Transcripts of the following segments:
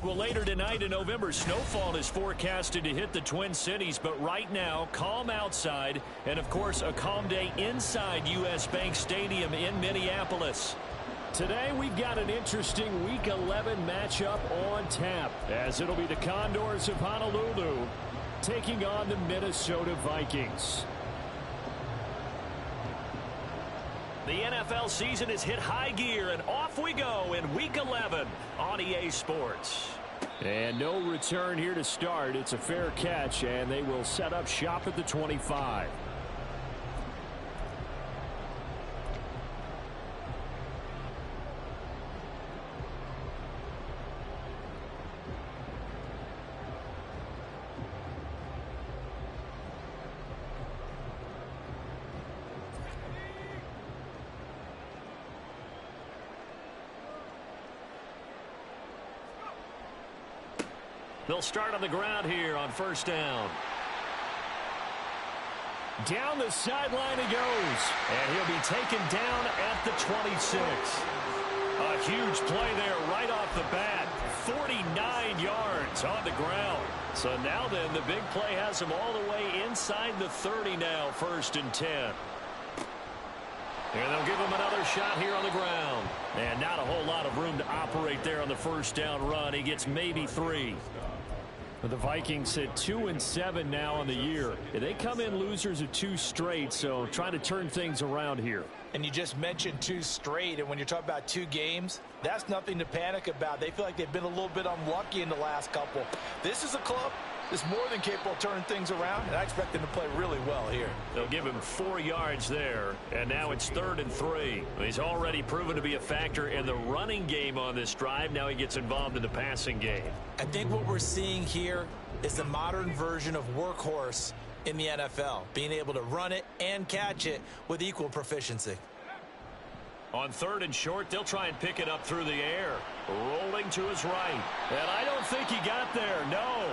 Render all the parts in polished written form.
Well, later tonight in November, snowfall is forecasted to hit the Twin Cities, but right now, calm outside, and of course, a calm day inside U.S. Bank Stadium in Minneapolis. Today, we've got an interesting Week 11 matchup on tap, as it'll be the Condors of Honolulu taking on the Minnesota Vikings. The NFL season has hit high gear, and off we go in Week 11 on EA Sports. And no return here to start. It's a fair catch, and they will set up shop at the 25. They'll start on the ground here on first down. Down the sideline he goes. And he'll be taken down at the 26. A huge play there right off the bat. 49 yards on the ground. So now then, the big play has him all the way inside the 30 now, first and 10. And they'll give him another shot here on the ground. And not a whole lot of room to operate there on the first down run. He gets maybe 3. But the Vikings sit 2-7 now on the year. They come in losers of 2 straight, so trying to turn things around here. And you just mentioned 2 straight, and when you're talking about 2 games, that's nothing to panic about. They feel like they've been a little bit unlucky in the last couple. This is a club that's more than capable of turning things around, and I expect them to play really well here. They'll give him 4 yards there, and now it's 3rd and 3. He's already proven to be a factor in the running game on this drive. Now he gets involved in the passing game. I think what we're seeing here is the modern version of workhorse in the NFL, being able to run it and catch it with equal proficiency. On 3rd and short, they'll try and pick it up through the air. Rolling to his right. And I don't think he got there, no.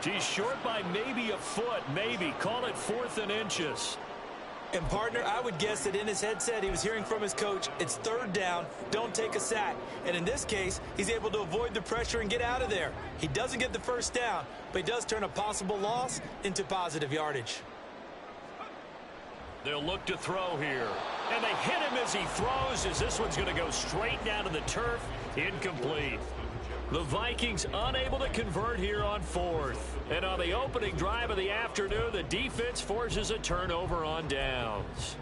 He's short by maybe a foot, maybe. Call it 4th and inches. And, partner, I would guess that in his headset he was hearing from his coach, it's 3rd down, don't take a sack. And in this case, he's able to avoid the pressure and get out of there. He doesn't get the first down, but he does turn a possible loss into positive yardage. They'll look to throw here. And they hit him as he throws, as this one's going to go straight down to the turf. Incomplete. The Vikings unable to convert here on 4th. And on the opening drive of the afternoon, the defense forces a turnover on downs.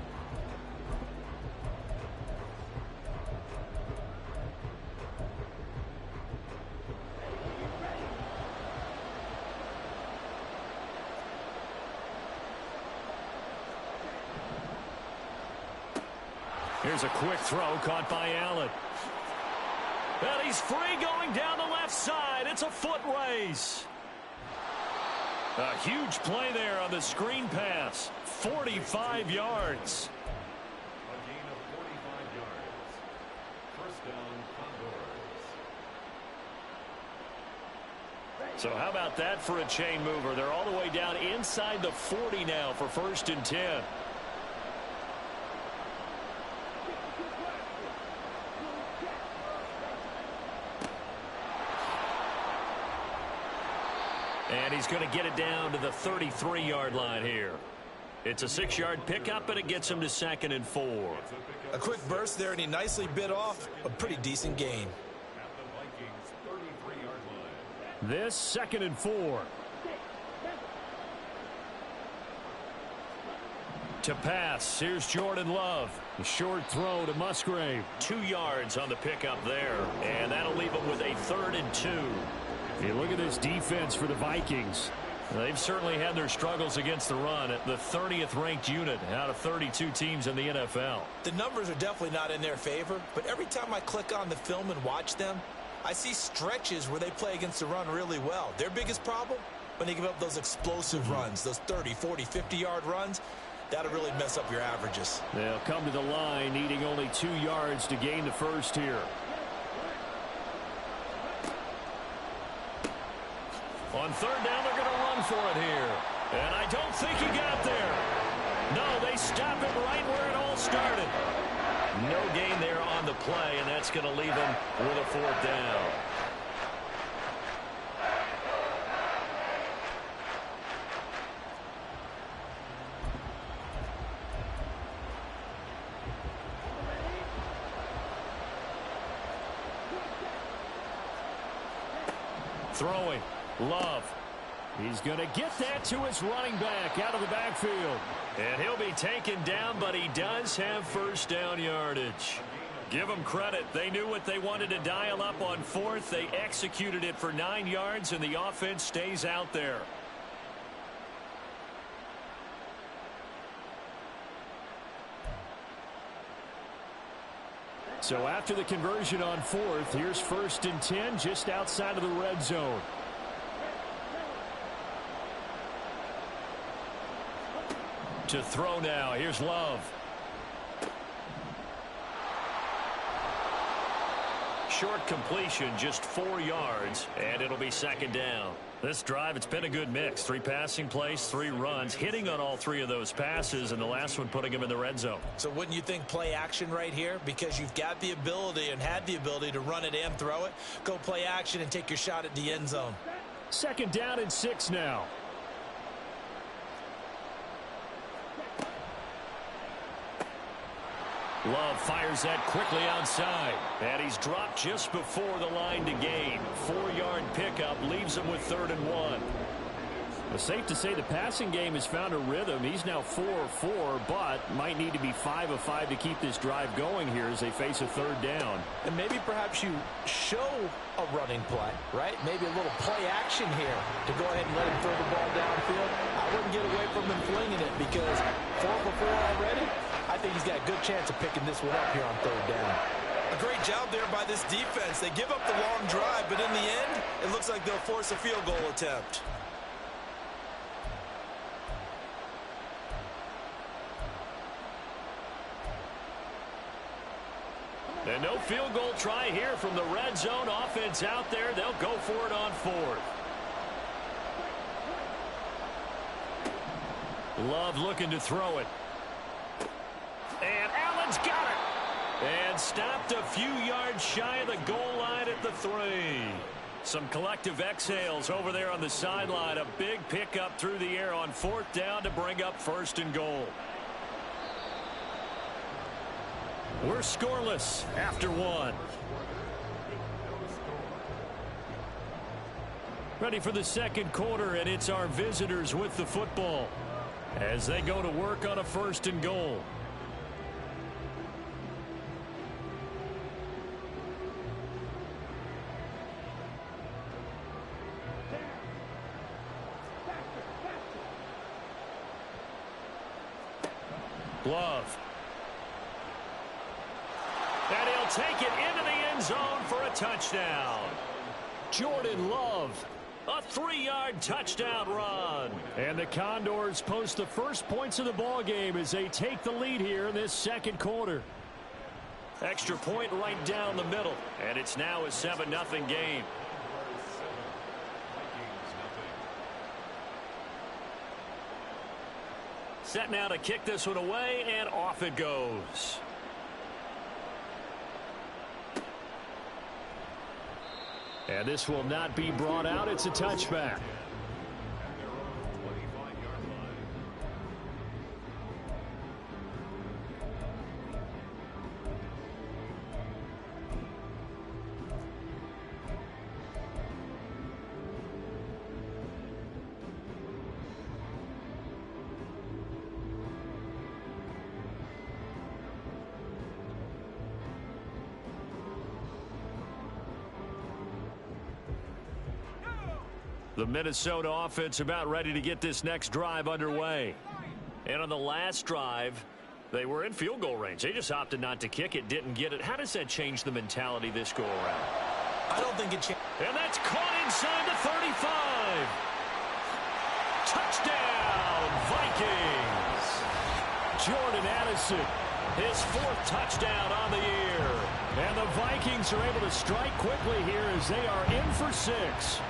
Here's a quick throw caught by Allen. And he's free going down the left side. It's a foot race. A huge play there on the screen pass. 45 yards. A gain of 45 yards. First down, Condors. So how about that for a chain mover? They're all the way down inside the 40 now for 1st and 10. And he's going to get it down to the 33-yard line here. It's a 6-yard pickup, and it gets him to 2nd and 4. A quick burst there, and he nicely bit off a pretty decent gain. At the Vikings' 33-yard line. This 2nd and 4. To pass, here's Jordan Love. A short throw to Musgrave. 2 yards on the pickup there, and that'll leave him with a 3rd and 2. You look at this defense for the Vikings. They've certainly had their struggles against the run at the 30th ranked unit out of 32 teams in the NFL. The numbers are definitely not in their favor, but every time I click on the film and watch them, I see stretches where they play against the run really well. Their biggest problem? when they give up those explosive runs, those 30, 40, 50-yard runs. That'll really mess up your averages. They'll come to the line, needing only 2 yards to gain the first here. On third down, they're going to run for it here. And I don't think he got there. No, they stop him right where it all started. No gain there on the play, and that's going to leave him with a fourth down. Throwing. Love. He's going to get that to his running back out of the backfield. And he'll be taken down, but he does have first down yardage. Give them credit. They knew what they wanted to dial up on fourth. They executed it for 9 yards, and the offense stays out there. So after the conversion on fourth, here's 1st and 10 just outside of the red zone. To throw now. Here's Love. Short completion, just 4 yards, and it'll be 2nd down. This drive, it's been a good mix. 3 passing plays, 3 runs, hitting on all 3 of those passes, and the last one putting him in the red zone. So wouldn't you think play action right here? Because you've got the ability and had the ability to run it and throw it. Go play action and take your shot at the end zone. 2nd down and 6 now. Love fires that quickly outside. And he's dropped just before the line to gain. 4-yard pickup leaves him with 3rd and 1. It's safe to say the passing game has found a rhythm. He's now 4 of 4, but might need to be 5 of 5 to keep this drive going here as they face a 3rd down. And maybe perhaps you show a running play, right? Maybe a little play action here to go ahead and let him throw the ball downfield. I wouldn't get away from him flinging it because 4 for 4 already. I think he's got a good chance of picking this one up here on 3rd down. A great job there by this defense. They give up the long drive, but in the end, it looks like they'll force a field goal attempt. And no field goal try here from the red zone. Offense out there. They'll go for it on 4th. Love looking to throw it. And Allen's got it. And stopped a few yards shy of the goal line at the 3. Some collective exhales over there on the sideline. A big pickup through the air on 4th down to bring up 1st and goal. We're scoreless after 1. Ready for the 2nd quarter, and it's our visitors with the football as they go to work on a 1st and goal. Love. And he'll take it into the end zone for a touchdown. Jordan Love, a 3-yard touchdown run. And the Condors post the first points of the ball game as they take the lead here in this 2nd quarter. Extra point right down the middle, and it's now a 7-0 game. Set now to kick this one away, and off it goes. And this will not be brought out. It's a touchback. The Minnesota offense about ready to get this next drive underway. And on the last drive, they were in field goal range. They just opted not to kick it, didn't get it. How does that change the mentality this go around? I don't think it changes. And that's caught inside the 35. Touchdown, Vikings! Jordan Addison, his 4th touchdown on the year. And the Vikings are able to strike quickly here as they are in for 6.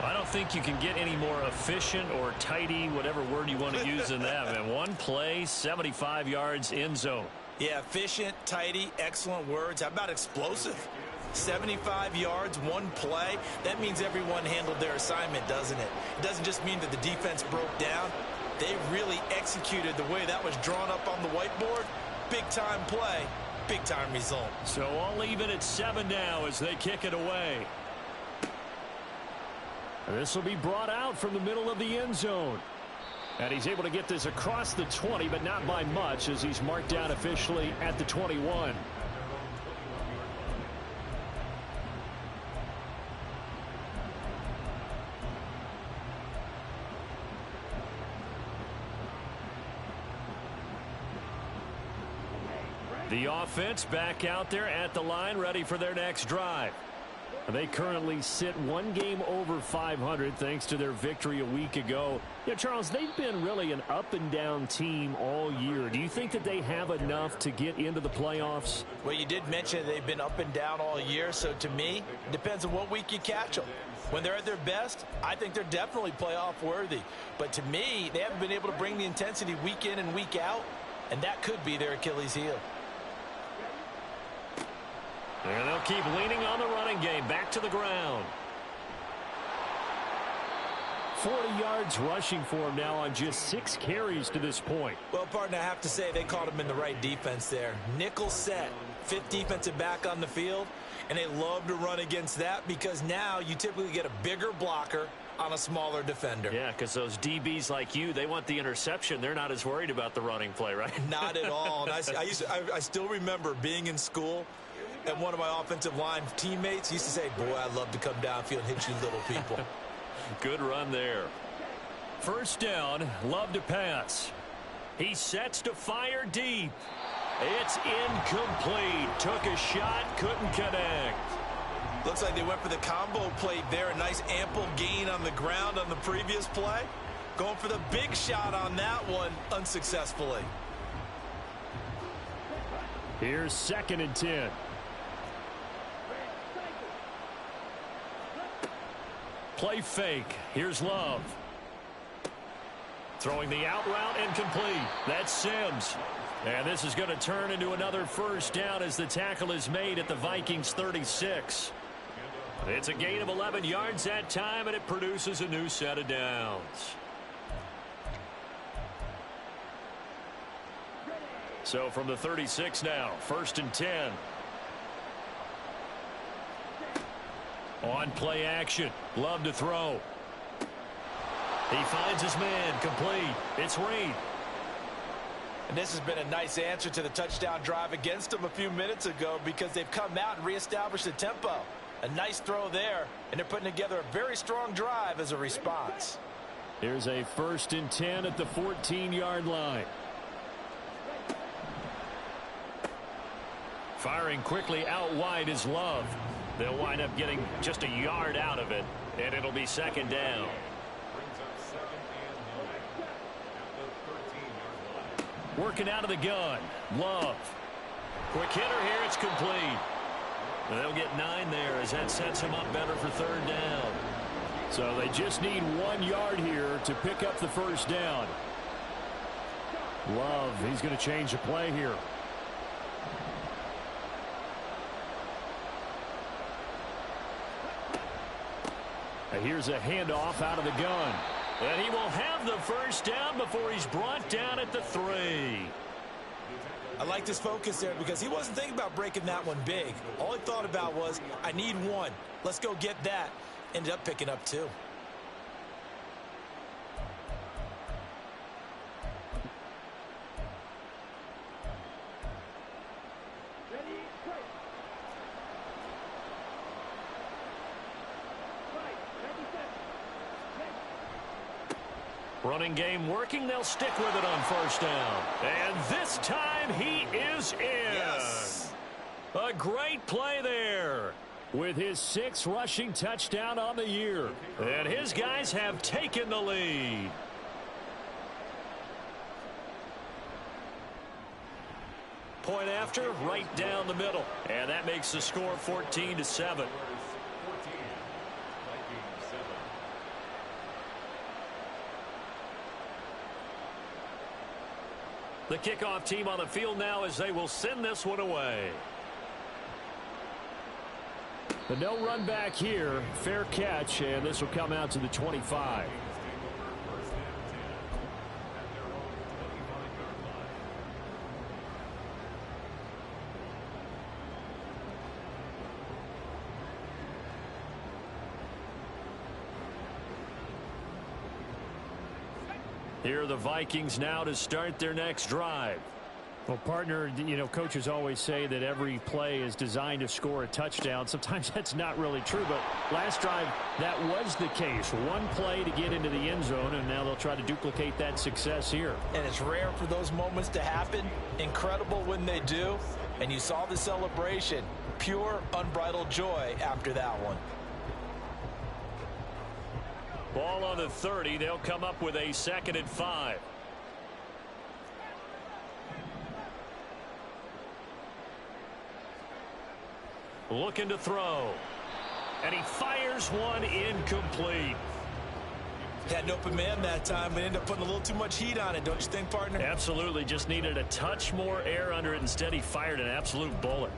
I don't think you can get any more efficient or tidy, whatever word you want to use in that, man. One play, 75 yards, end zone. Yeah, efficient, tidy, excellent words. How about explosive? 75 yards, one play. That means everyone handled their assignment, doesn't it? It doesn't just mean that the defense broke down. They really executed the way that was drawn up on the whiteboard. Big-time play, big-time result. So I'll leave it at 7 now as they kick it away. This will be brought out from the middle of the end zone. And he's able to get this across the 20, but not by much as he's marked down officially at the 21. The offense back out there at the line, ready for their next drive. They currently sit 1 game over 500 thanks to their victory a week ago. Yeah, Charles, they've been really an up-and-down team all year. Do you think that they have enough to get into the playoffs? Well, you did mention they've been up and down all year, so to me, it depends on what week you catch them. When they're at their best, I think they're definitely playoff worthy. But to me, they haven't been able to bring the intensity week in and week out, and that could be their Achilles heel. And they'll keep leaning on the running game. Back to the ground. 40 yards rushing for him now on just 6 carries to this point. Well, partner, I have to say they caught him in the right defense there. Nickel set, 5th defensive back on the field, and they love to run against that because now you typically get a bigger blocker on a smaller defender. Yeah, because those DBs like you, they want the interception. They're not as worried about the running play, right? Not at all. And I still remember being in school, and one of my offensive line teammates used to say, boy, I'd love to come downfield and hit you little people. Good run there. First down, love to pass. He sets to fire deep. It's incomplete. Took a shot, couldn't connect. Looks like they went for the combo play there. A nice ample gain on the ground on the previous play. Going for the big shot on that one unsuccessfully. Here's 2nd and 10. Play fake. Here's Love. Throwing the out route and complete. That's Sims. And this is going to turn into another first down as the tackle is made at the Vikings 36. It's a gain of 11 yards that time, and it produces a new set of downs. So from the 36 now, 1st and 10. On play action. Love to throw. He finds his man. Complete. It's Reed. And this has been a nice answer to the touchdown drive against them a few minutes ago because they've come out and reestablished the tempo. A nice throw there, and they're putting together a very strong drive as a response. Here's a 1st and 10 at the 14-yard line. Firing quickly out wide is Love. They'll wind up getting just a yard out of it, and it'll be 2nd down. Working out of the gun. Love. Quick hitter here. It's complete. They'll get 9 there as that sets him up better for 3rd down. So they just need 1 yard here to pick up the first down. Love, he's going to change the play here. Here's a handoff out of the gun. And he will have the first down before he's brought down at the 3. I like this focus there because he wasn't thinking about breaking that one big. All he thought about was, I need 1. Let's go get that. Ended up picking up 2. Running game working. They'll stick with it on first down. And this time he is in. Yes. A great play there. with his 6th rushing touchdown on the year. And his guys have taken the lead. Point after, right down the middle. And that makes the score 14-7. The kickoff team on the field now as they will send this one away. The no run back here. Fair catch, and this will come out to the 25. Here are the Vikings now to start their next drive. Well, partner, you know, coaches always say that every play is designed to score a touchdown. Sometimes that's not really true, but last drive, that was the case. One play to get into the end zone, and now they'll try to duplicate that success here. And it's rare for those moments to happen. Incredible when they do. And you saw the celebration. Pure, unbridled joy after that one. Ball on the 30. They'll come up with a 2nd and 5. Looking to throw. And he fires one incomplete. Had an open man that time, but ended up putting a little too much heat on it, don't you think, partner? Absolutely. Just needed a touch more air under it. Instead, he fired an absolute bullet.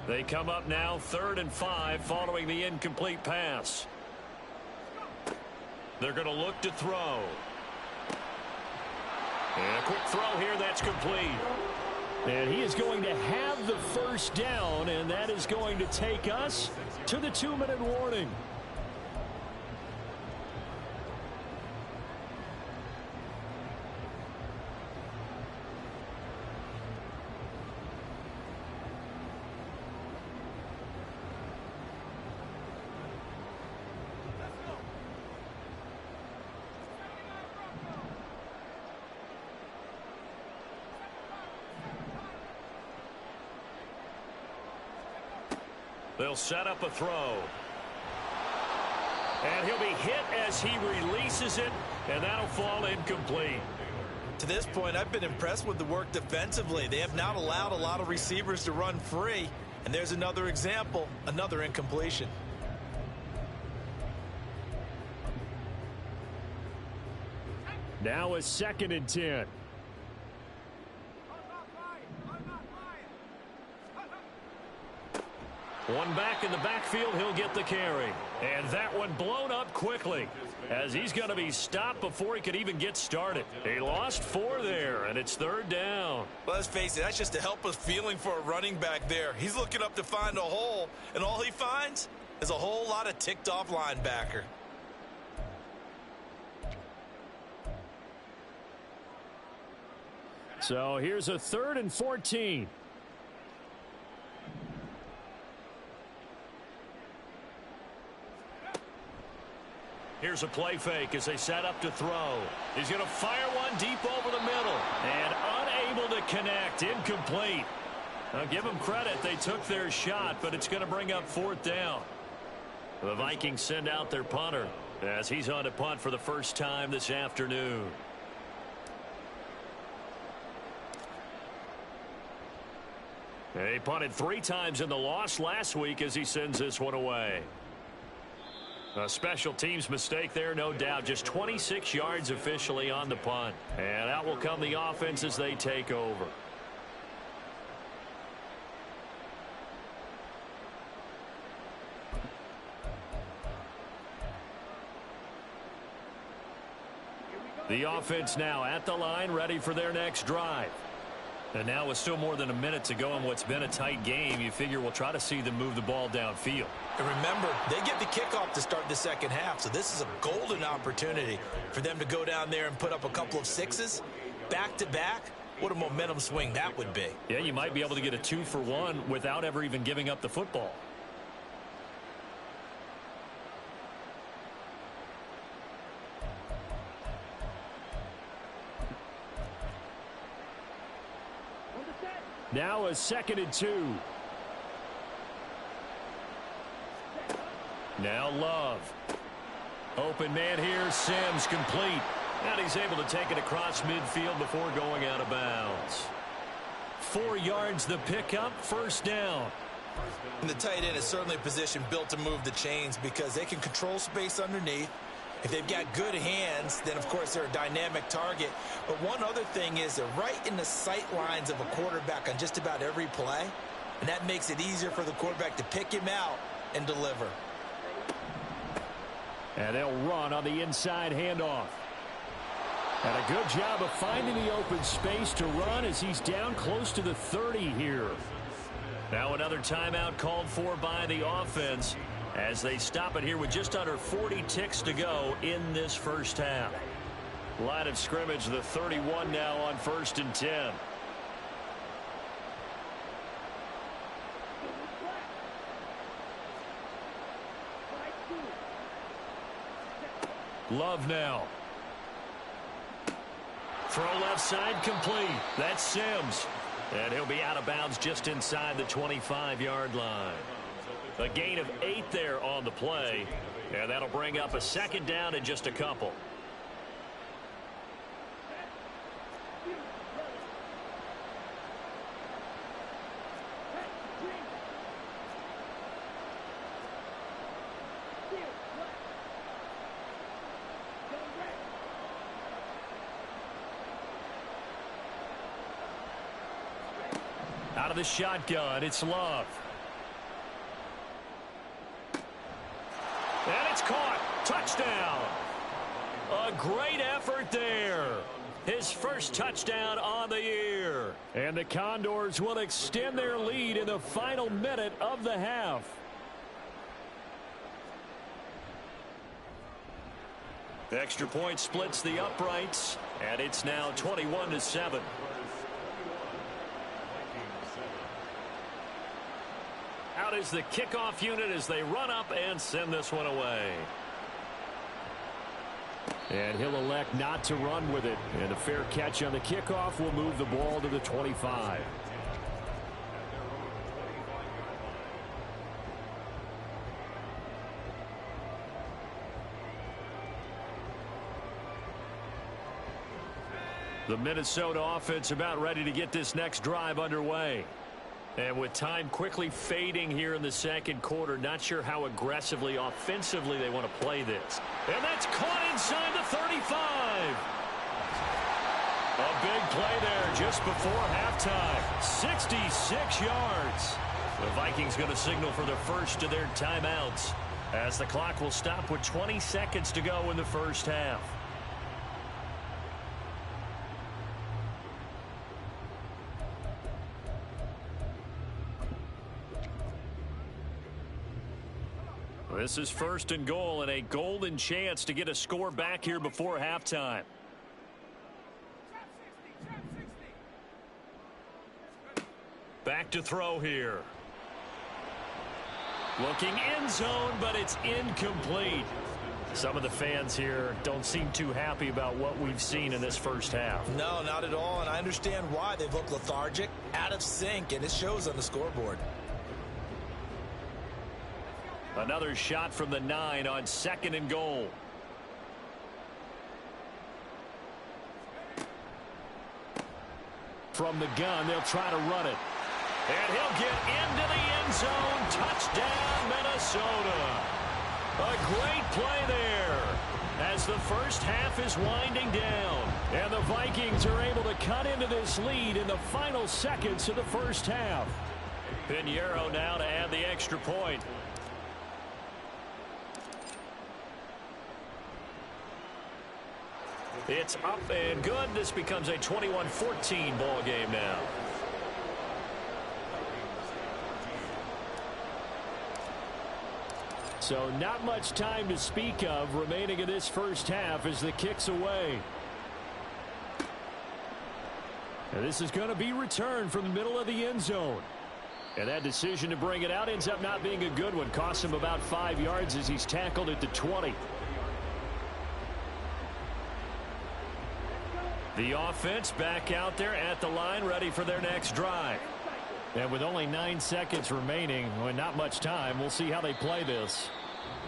They come up now 3rd and 5 following the incomplete pass. They're going to look to throw. And a quick throw here. That's complete. And he is going to have the first down, and that is going to take us to the 2-minute warning. They'll set up a throw. And he'll be hit as he releases it, and that'll fall incomplete. To this point, I've been impressed with the work defensively. They have not allowed a lot of receivers to run free. And there's another example, another incompletion. Now a 2nd and 10. One back in the backfield, he'll get the carry. And that one blown up quickly as he's going to be stopped before he could even get started. He lost 4 there, and it's 3rd down. Well, let's face it, that's just a helpless feeling for a running back there. He's looking up to find a hole, and all he finds is a whole lot of ticked-off linebacker. So here's a 3rd and 14. Here's a play fake as they set up to throw. He's going to fire one deep over the middle. And unable to connect. Incomplete. I'll give them credit. They took their shot, but it's going to bring up 4th down. The Vikings send out their punter as he's on to punt for the first time this afternoon. He punted 3 times in the loss last week as he sends this one away. A special teams mistake there, no doubt. Just 26 yards officially on the punt. And out will come the offense as they take over. The offense now at the line, ready for their next drive. And now with still more than a minute to go in what's been a tight game, you figure we'll try to see them move the ball downfield. And remember, they get the kickoff to start the second half, so this is a golden opportunity for them to go down there and put up a couple of 6s back-to-back. What a momentum swing that would be. Yeah, you might be able to get a 2-for-1 without ever even giving up the football. Now a 2nd and 2. Now Love. Open man here, Sims complete. And he's able to take it across midfield before going out of bounds. 4 yards the pickup, first down. And the tight end is certainly a position built to move the chains because they can control space underneath. If they've got good hands, then of course they're a dynamic target. But one other thing is they're right in the sight lines of a quarterback on just about every play. And that makes it easier for the quarterback to pick him out and deliver. And they'll run on the inside handoff. And a good job of finding the open space to run as he's down close to the 30 here. Now another timeout called for by the offense as they stop it here with just under 40 ticks to go in this first half. Line of scrimmage, the 31 now on 1st and 10. Love now. Throw left side complete. That's Sims. And he'll be out of bounds just inside the 25-yard line. A gain of 8 there on the play. And that'll bring up a second down in just a couple. Out of the shotgun, it's Love. And it's caught. Touchdown. A great effort there. His first touchdown on the year. And the Condors will extend their lead in the final minute of the half. The extra point splits the uprights, and it's now 21-7. Out is the kickoff unit as they run up and send this one away. And he'll elect not to run with it. And a fair catch on the kickoff will move the ball to the 25. The Minnesota offense about ready to get this next drive underway. And with time quickly fading here in the second quarter, not sure how aggressively, offensively they want to play this. And that's caught inside the 35. A big play there just before halftime. 66 yards. The Vikings going to signal for the first of their timeouts as the clock will stop with 20 seconds to go in the first half. This is 1st and goal and a golden chance to get a score back here before halftime. Back to throw here. Looking end zone, but it's incomplete. Some of the fans here don't seem too happy about what we've seen in this first half. No, not at all, and I understand why. They've looked lethargic, out of sync, and it shows on the scoreboard. Another shot from the 9 on 2nd and goal. From the gun, they'll try to run it. And he'll get into the end zone. Touchdown, Minnesota. A great play there as the first half is winding down. And the Vikings are able to cut into this lead in the final seconds of the first half. Pinheiro now to add the extra point. It's up and good. This becomes a 21-14 ball game now. So not much time to speak of remaining in this first half as the kick's away. And this is going to be returned from the middle of the end zone. And that decision to bring it out ends up not being a good one. Costs him about 5 yards as he's tackled at the 20. The offense back out there at the line, ready for their next drive. And with only 9 seconds remaining, well, not much time, we'll see how they play this.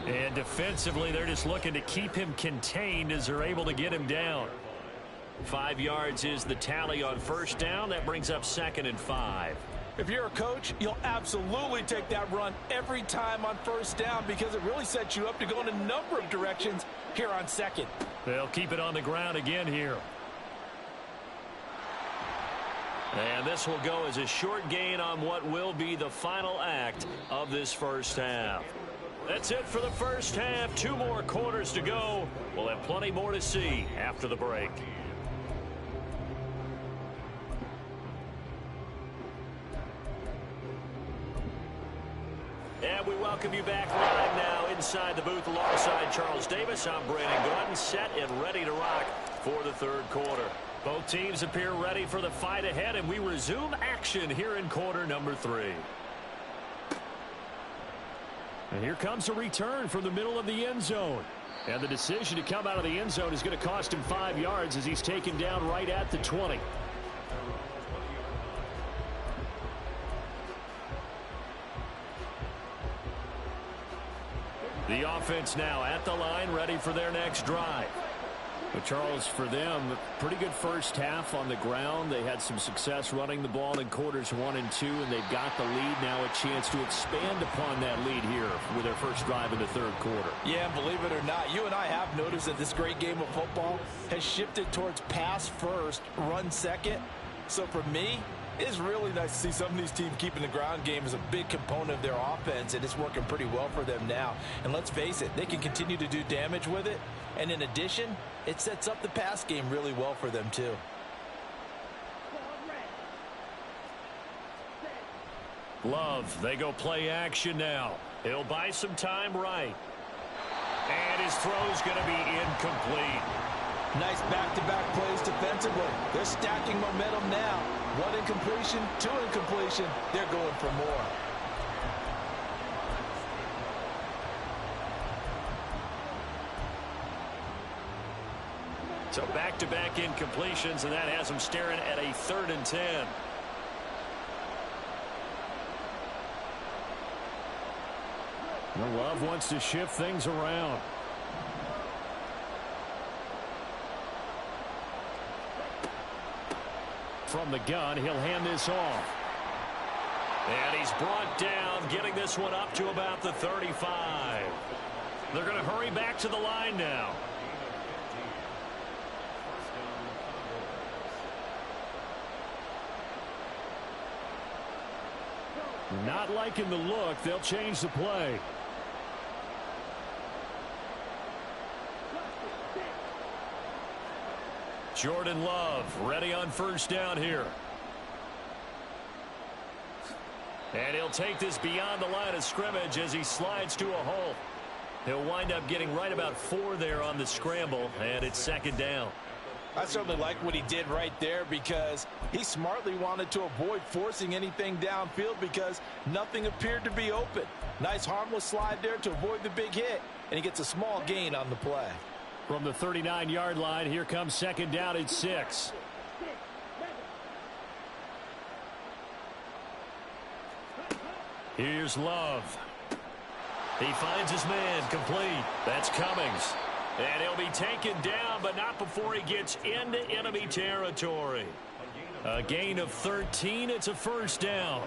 And defensively, they're just looking to keep him contained as they're able to get him down. 5 yards is the tally on first down. That brings up 2nd and 5. If you're a coach, you'll absolutely take that run every time on first down because it really sets you up to go in a number of directions here on 2nd. They'll keep it on the ground again here. And this will go as a short gain on what will be the final act of this first half. That's it for the first half. 2 more quarters to go. We'll have plenty more to see after the break. And we welcome you back live now inside the booth alongside Charles Davis. I'm Brandon Gordon, set and ready to rock for the 3rd quarter. Both teams appear ready for the fight ahead, and we resume action here in quarter number 3. And here comes a return from the middle of the end zone. And the decision to come out of the end zone is going to cost him 5 yards as he's taken down right at the 20. The offense now at the line, ready for their next drive. But Charles, for them, pretty good first half on the ground. They had some success running the ball in quarters 1 and 2, and they've got the lead. Now a chance to expand upon that lead here with their first drive in the 3rd quarter. Yeah, and believe it or not, you and I have noticed that this great game of football has shifted towards pass first, run second. So for me, it's really nice to see some of these teams keeping the ground game as a big component of their offense, and it's working pretty well for them now. And let's face it, they can continue to do damage with it. And in addition, it sets up the pass game really well for them too. Love, they go play action now. He'll buy some time right. And his throw's going to be incomplete. Nice back-to-back plays defensively. They're stacking momentum now. 1 incompletion, 2 incompletion. They're going for more. So back-to-back incompletions, and that has them staring at a 3rd and 10. Well, Love wants to shift things around. From the gun, he'll hand this off. And he's brought down, getting this one up to about the 35. They're going to hurry back to the line now. Not liking the look. They'll change the play. Jordan Love ready on first down here. And he'll take this beyond the line of scrimmage as he slides to a hole. He'll wind up getting right about 4 there on the scramble, and it's 2nd down. I certainly like what he did right there because he smartly wanted to avoid forcing anything downfield because nothing appeared to be open. Nice harmless slide there to avoid the big hit, and he gets a small gain on the play. From the 39-yard line, here comes 2nd down at 6. Here's Love. He finds his man, complete. That's Cummings. And he'll be taken down, but not before he gets into enemy territory. A gain of 13. It's a first down.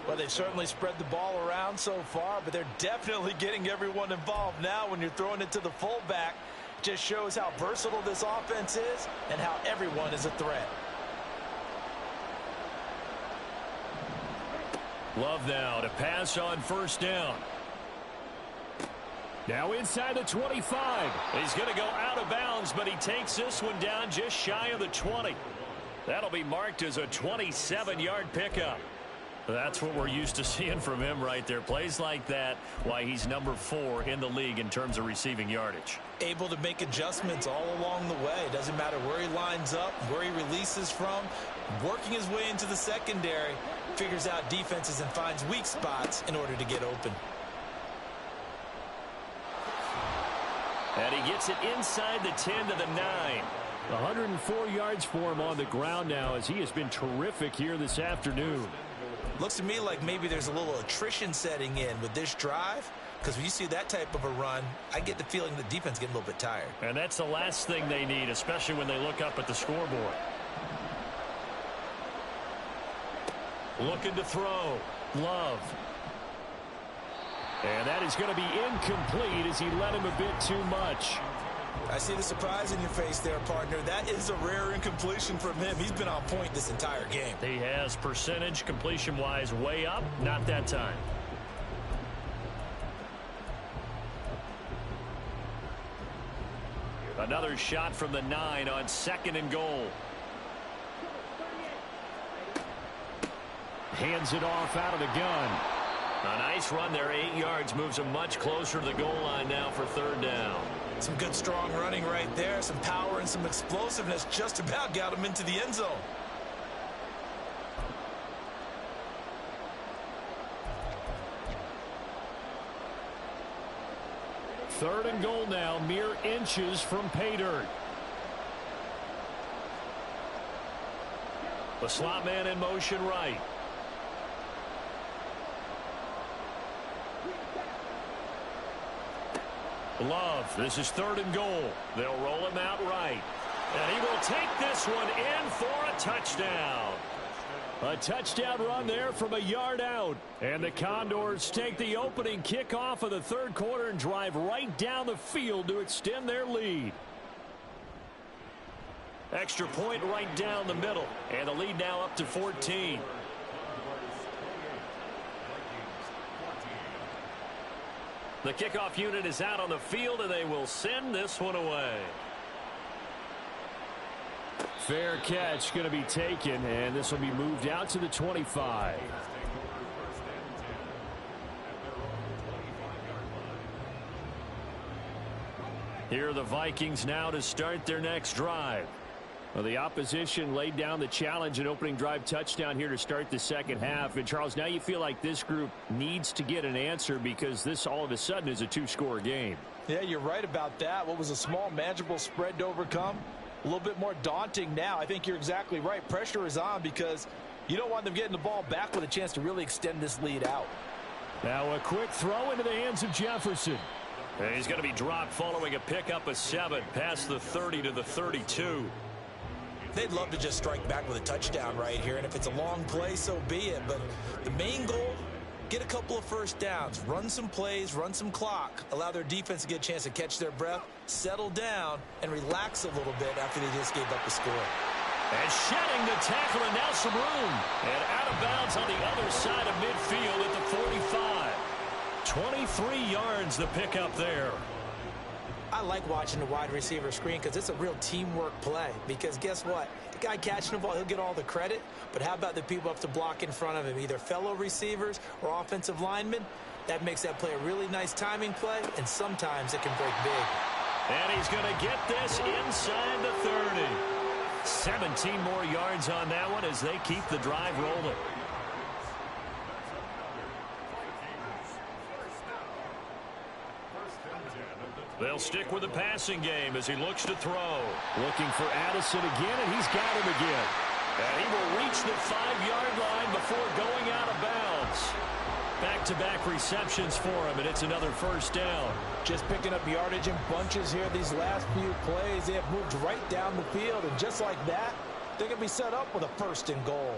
Well, they've certainly spread the ball around so far, but they're definitely getting everyone involved now when you're throwing it to the fullback. Just shows how versatile this offense is and how everyone is a threat. Love now to pass on first down. Now inside the 25. He's going to go out of bounds, but he takes this one down just shy of the 20. That'll be marked as a 27-yard pickup. That's what we're used to seeing from him right there. Plays like that, why he's number 4 in the league in terms of receiving yardage. Able to make adjustments all along the way. Doesn't matter where he lines up, where he releases from. Working his way into the secondary, figures out defenses and finds weak spots in order to get open. And he gets it inside the 10 to the 9. 104 yards for him on the ground now as he has been terrific here this afternoon. Looks to me like maybe there's a little attrition setting in with this drive. because when you see that type of a run, I get the feeling the defense getting a little bit tired. And that's the last thing they need, especially when they look up at the scoreboard. Looking to throw. Love. And that is going to be incomplete as he led him a bit too much. I see the surprise in your face there, partner. That is a rare incompletion from him. He's been on point this entire game. He has percentage completion-wise way up. Not that time. Another shot from the 9 on 2nd and goal. Hands it off out of the gun. A nice run there, 8 yards, moves him much closer to the goal line now for 3rd down. Some good strong running right there, some power and some explosiveness, just about got him into the end zone. Third and goal now, mere inches from pay dirt. The slot man in motion right. Love, this is 3rd and goal. They'll roll him out right. And he will take this one in for a touchdown. A touchdown run there from a yard out. And the Condors take the opening kickoff of the 3rd quarter and drive right down the field to extend their lead. Extra point right down the middle. And the lead now up to 14. The kickoff unit is out on the field, and they will send this one away. Fair catch going to be taken, and this will be moved out to the 25. Here are the Vikings now to start their next drive. Well, the opposition laid down the challenge and opening drive touchdown here to start the second half. And, Charles, now you feel like this group needs to get an answer because this all of a sudden is a 2-score game. Yeah, you're right about that. What was a small, manageable spread to overcome? A little bit more daunting now. I think you're exactly right. Pressure is on because you don't want them getting the ball back with a chance to really extend this lead out. Now a quick throw into the hands of Jefferson. And he's going to be dropped following a pickup of 7 past the 30 to the 32. They'd love to just strike back with a touchdown right here, and if it's a long play, so be it. But the main goal, get a couple of first downs, run some plays, run some clock, allow their defense to get a chance to catch their breath, settle down, and relax a little bit after they just gave up the score. And shedding the tackle, and now some room. And out of bounds on the other side of midfield at the 45. 23 yards the pickup there. I like watching the wide receiver screen because it's a real teamwork play. Because guess what? The guy catching the ball, he'll get all the credit. But how about the people up to block in front of him, either fellow receivers or offensive linemen? That makes that play a really nice timing play, and sometimes it can break big. And he's going to get this inside the 30. 17 more yards on that one as they keep the drive rolling. They'll stick with the passing game as he looks to throw. Looking for Addison again, and he's got him again. And he will reach the 5-yard line before going out of bounds. Back-to-back receptions for him, and it's another first down. Just picking up yardage in bunches here these last few plays. They have moved right down the field, and just like that, they're going to be set up with a 1st and goal.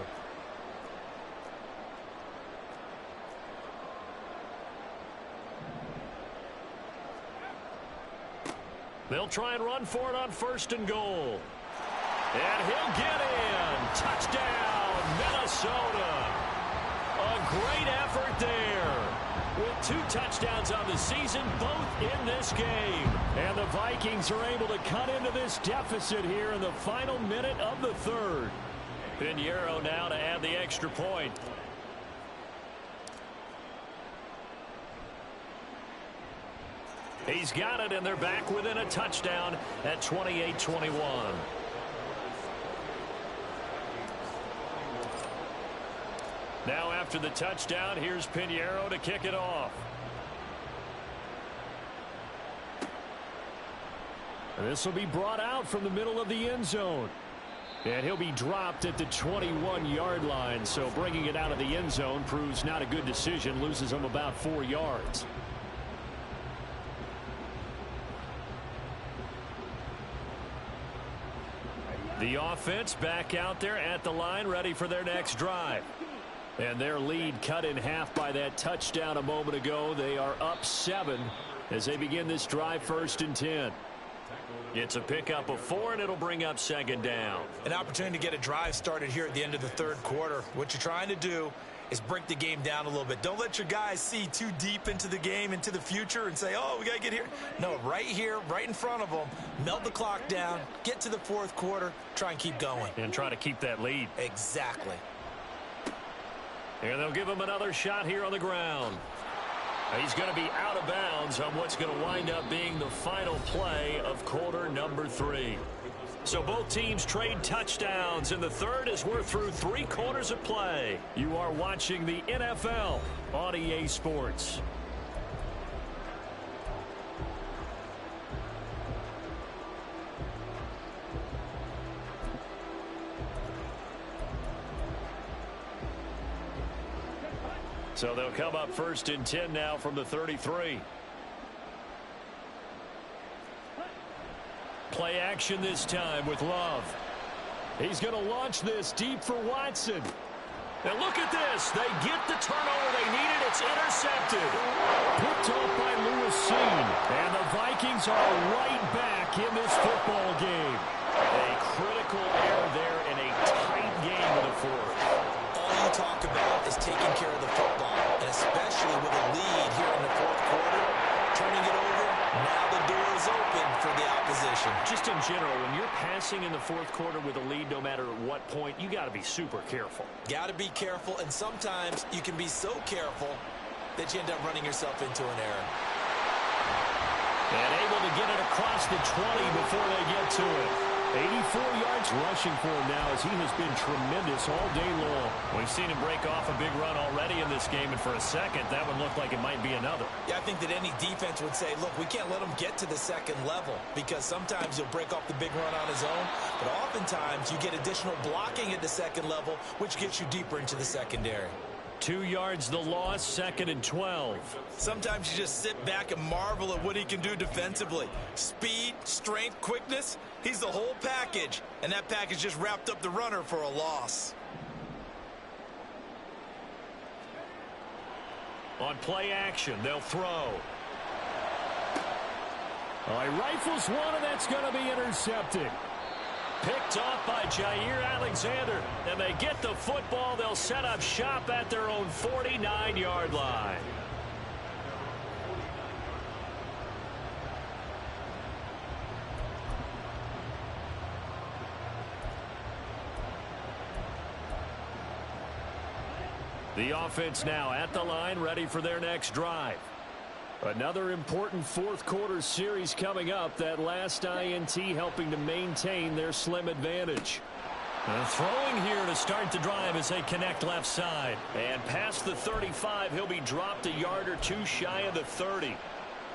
They'll try and run for it on 1st and goal. And he'll get in. Touchdown, Minnesota. A great effort there. With 2 touchdowns on the season, both in this game. And the Vikings are able to cut into this deficit here in the final minute of the 3rd. Pinheiro now to add the extra point. He's got it, and they're back within a touchdown at 28-21. Now after the touchdown, here's Pinheiro to kick it off. And this will be brought out from the middle of the end zone. And he'll be dropped at the 21-yard line, so bringing it out of the end zone proves not a good decision, loses him about 4 yards. The offense back out there at the line, ready for their next drive. And their lead cut in half by that touchdown a moment ago. They are up 7 as they begin this drive, 1st and 10. It's a pickup of 4, and it'll bring up 2nd down. An opportunity to get a drive started here at the end of the 3rd quarter. What you're trying to do is break the game down a little bit. Don't let your guys see too deep into the game, into the future, and say, oh, we got to get here. No, right here, right in front of them, melt the clock down, get to the 4th quarter, try and keep going. And try to keep that lead. Exactly. And they'll give him another shot here on the ground. He's going to be out of bounds on what's going to wind up being the final play of quarter number 3. So both teams trade touchdowns in the 3rd as we're through 3 quarters of play. You are watching the NFL on EA Sports. So they'll come up 1st and 10 now from the 33. Play action this time with Love. He's going to launch this deep for Watson. And look at this. They get the turnover they needed. It's intercepted. Picked off by Lewis Seen. And the Vikings are right back in this football game. A critical error there in a tight game in the 4th. All you talk about is taking care of the football, and especially with a lead here in the 4th quarter, turning it over, now the door is open for the opposition. Just in general, when you're passing in the 4th quarter with a lead, no matter at what point, you got to be super careful. Got to be careful, and sometimes you can be so careful that you end up running yourself into an error. And able to get it across the 20 before they get to it. 84 yards rushing for him now as he has been tremendous all day long. We've seen him break off a big run already in this game, and for a second, that one looked like it might be another. Yeah, I think that any defense would say, look, we can't let him get to the 2nd level because sometimes he'll break off the big run on his own, but oftentimes you get additional blocking at the 2nd level, which gets you deeper into the secondary. 2 yards the loss, 2nd and 12. Sometimes you just sit back and marvel at what he can do defensively. Speed, strength, quickness, he's the whole package. And that package just wrapped up the runner for a loss. On play action, they'll throw. Well, he rifles one, and that's going to be intercepted. Picked off by Jair Alexander. And they get the football. They'll set up shop at their own 49-yard line. The offense now at the line, ready for their next drive. Another important 4th quarter series coming up. That last INT helping to maintain their slim advantage. Throwing here to start the drive as they connect left side. And past the 35, he'll be dropped a yard or 2 shy of the 30.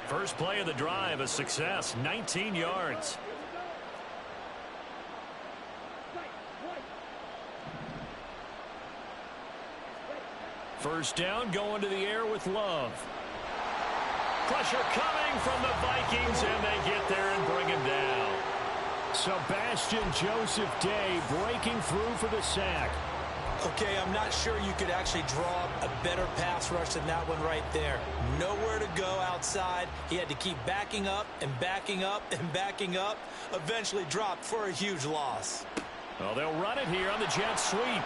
First play of the drive, a success, 19 yards. First down, going to the air with Love. Pressure coming from the Vikings, and they get there and bring him down. Sebastian Joseph Day breaking through for the sack. Okay, I'm not sure you could actually draw a better pass rush than that one right there. Nowhere to go outside. He had to keep backing up and backing up and backing up. Eventually dropped for a huge loss. Well, they'll run it here on the jet sweep.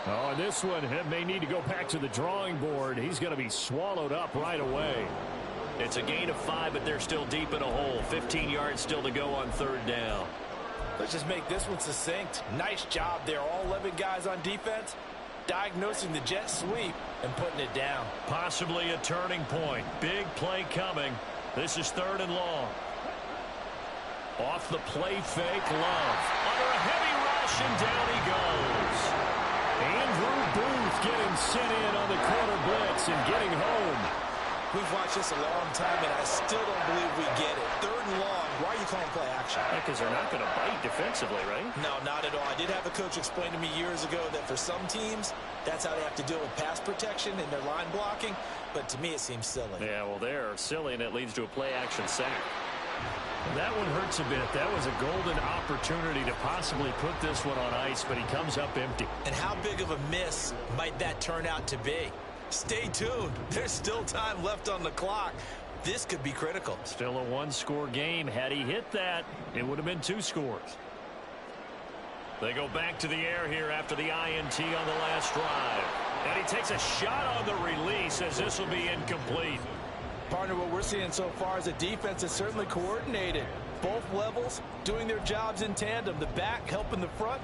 Oh, and this one may need to go back to the drawing board. He's going to be swallowed up right away. It's a gain of 5, but they're still deep in a hole. 15 yards still to go on 3rd down. Let's just make this one succinct. Nice job there. All 11 guys on defense diagnosing the jet sweep and putting it down. Possibly a turning point. Big play coming. This is 3rd and long. Off the play fake, Love. Under a heavy rush, and down he goes. Andrew Booth getting sent in on the corner blitz and getting home. We've watched this a long time, and I still don't believe we get it. 3rd and long. Why are you calling play action? Because they're not going to bite defensively, right? No, not at all. I did have a coach explain to me years ago that for some teams, that's how they have to deal with pass protection and their line blocking. But to me, it seems silly. Yeah, well, they're silly, and it leads to a play action sack. That one hurts a bit. That was a golden opportunity to possibly put this one on ice, but he comes up empty. And how big of a miss might that turn out to be? Stay tuned. There's still time left on the clock. This could be critical. Still a one-score game. Had he hit that, it would have been 2 scores. They go back to the air here after the INT on the last drive. And he takes a shot on the release as this will be incomplete. Partner, what we're seeing so far is a defense that's certainly coordinated. Both levels doing their jobs in tandem. The back helping the front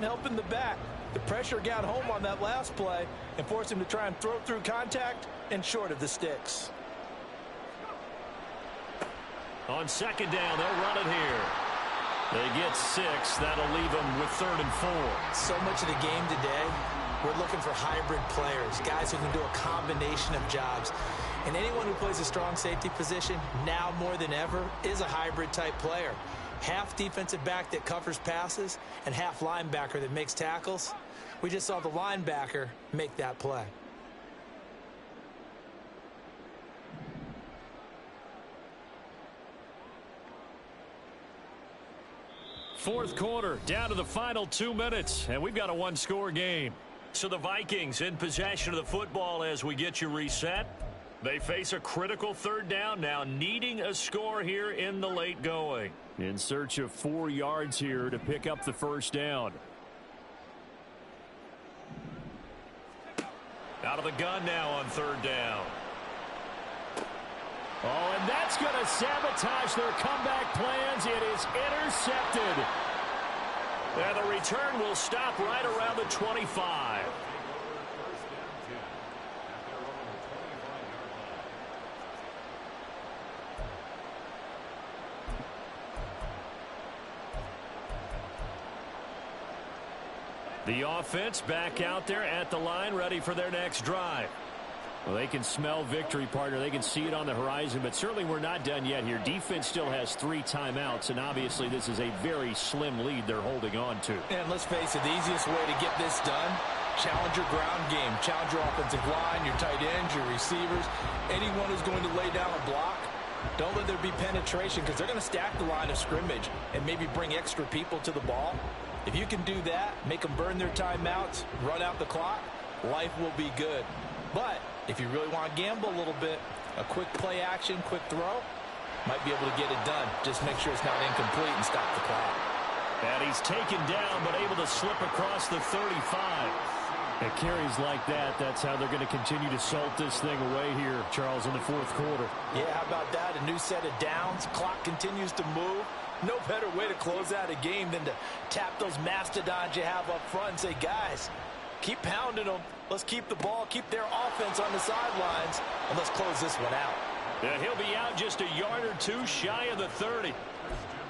helping the back. The pressure got home on that last play and forced him to try and throw through contact and short of the sticks. On second down, they'll run it here. They get 6. That'll leave them with 3rd and 4. So much of the game today, we're looking for hybrid players, guys who can do a combination of jobs. And anyone who plays a strong safety position, now more than ever, is a hybrid-type player. Half defensive back that covers passes and half linebacker that makes tackles. We just saw the linebacker make that play. Fourth quarter, down to the final 2 minutes, and we've got a one-score game. So the Vikings in possession of the football as we get you reset. They face a critical 3rd down now, needing a score here in the late going. In search of 4 yards here to pick up the 1st down. Out of the gun now on 3rd down. Oh, and that's going to sabotage their comeback plans. It is intercepted. And the return will stop right around the 25. The offense back out there at the line, ready for their next drive. Well, they can smell victory, partner. They can see it on the horizon, but certainly we're not done yet here. Defense still has 3 timeouts, and obviously this is a very slim lead they're holding on to. And let's face it, the easiest way to get this done, challenge your ground game. Challenge your offensive line, your tight ends, your receivers, anyone who's going to lay down a block. Don't let there be penetration because they're going to stack the line of scrimmage and maybe bring extra people to the ball. If you can do that, make them burn their timeouts, run out the clock, life will be good. But if you really want to gamble a little bit, a quick play action, quick throw, might be able to get it done. Just make sure it's not incomplete and stop the clock. And he's taken down but able to slip across the 35. At carries like that, that's how they're going to continue to salt this thing away here, Charles, in the 4th quarter. Yeah, how about that? A new set of downs. Clock continues to move. No better way to close out a game than to tap those mastodons you have up front and say, guys, keep pounding them. Let's keep the ball, keep their offense on the sidelines, and let's close this one out. Yeah, he'll be out just a yard or 2 shy of the 30.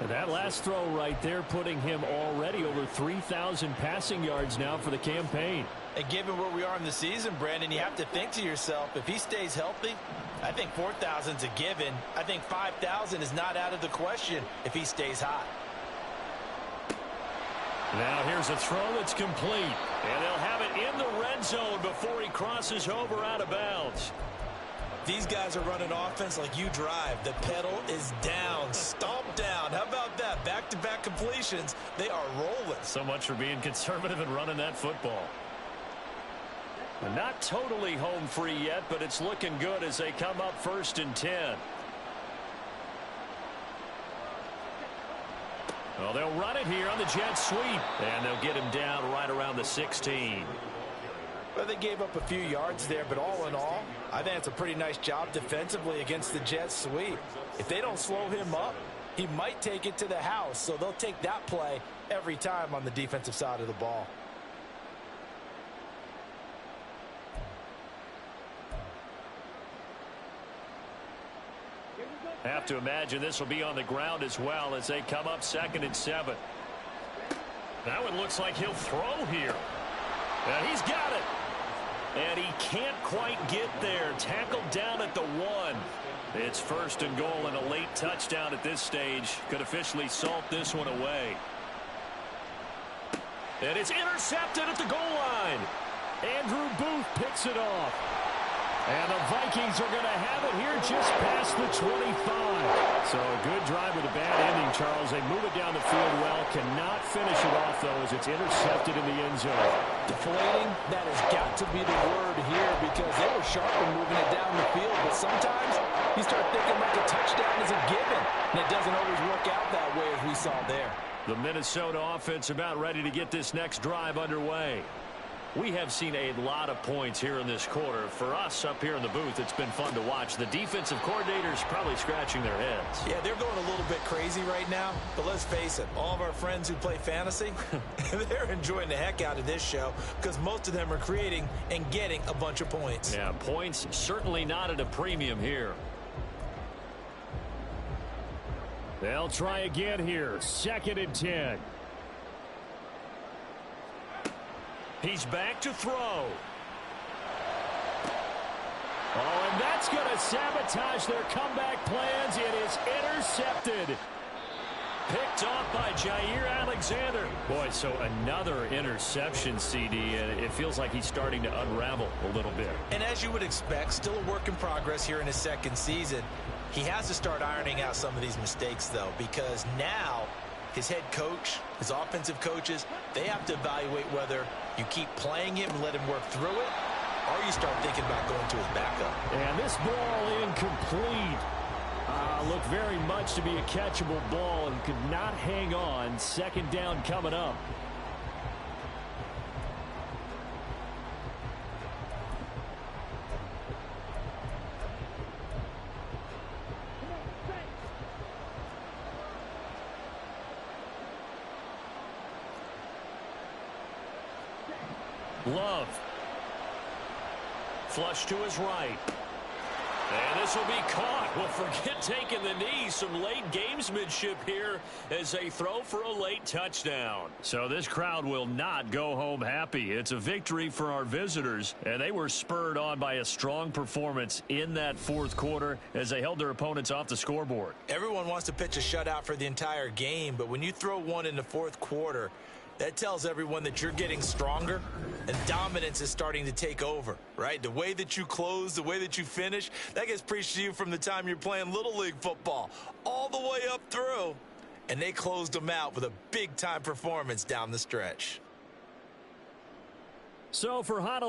And that last throw right there putting him already over 3,000 passing yards now for the campaign. And given where we are in the season, Brandon, you have to think to yourself, if he stays healthy, I think 4,000's a given. I think 5,000 is not out of the question if he stays hot. Now here's a throw that's complete. And they'll have it in the red zone before he crosses over out of bounds. These guys are running offense like you drive. The pedal is down, stomp down. How about that? Back-to-back completions. They are rolling. So much for being conservative and running that football. Not totally home free yet, but it's looking good as they come up 1st and 10. Well, they'll run it here on the jet sweep, and they'll get him down right around the 16. Well, they gave up a few yards there, but all in all, I think it's a pretty nice job defensively against the jet sweep. If they don't slow him up, he might take it to the house, so they'll take that play every time on the defensive side of the ball. Have to imagine this will be on the ground as well as they come up 2nd and 7. That one looks like he'll throw here. And he's got it. And he can't quite get there. Tackled down at the 1. It's 1st and goal and a late touchdown at this stage. Could officially salt this one away. And it's intercepted at the goal line. Andrew Booth picks it off. And the Vikings are going to have it here just past the 25. So a good drive with a bad ending, Charles. They move it down the field well. Cannot finish it off, though, as it's intercepted in the end zone. Deflating, that has got to be the word here because they were sharp in moving it down the field. But sometimes you start thinking like a touchdown is a given. And it doesn't always work out that way as we saw there. The Minnesota offense about ready to get this next drive underway. We have seen a lot of points here in this quarter. For us up here in the booth, it's been fun to watch. The defensive coordinators probably scratching their heads. Yeah, they're going a little bit crazy right now. But let's face it, all of our friends who play fantasy, they're enjoying the heck out of this show because most of them are creating and getting a bunch of points. Yeah, points certainly not at a premium here. They'll try again here. 2nd and 10. He's back to throw. Oh, and that's going to sabotage their comeback plans. It is intercepted. Picked off by Jair Alexander. Boy, so another interception, CD, and it feels like he's starting to unravel a little bit. And as you would expect, still a work in progress here in his second season. He has to start ironing out some of these mistakes, though, because now his head coach, his offensive coaches, they have to evaluate whether you keep playing him and let him work through it, or you start thinking about going to his backup. And this ball incomplete. Looked very much to be a catchable ball and could not hang on. 2nd down coming up. Love. Flush to his right. And this will be caught. Well, forget taking the knee. Some late gamesmanship here as they throw for a late touchdown. So this crowd will not go home happy. It's a victory for our visitors, and they were spurred on by a strong performance in that 4th quarter as they held their opponents off the scoreboard. Everyone wants to pitch a shutout for the entire game, but when you throw one in the 4th quarter, that tells everyone that you're getting stronger and dominance is starting to take over, right? The way that you close, the way that you finish, that gets preached to you from the time you're playing Little League football all the way up through. And they closed them out with a big-time performance down the stretch. So for Honolulu,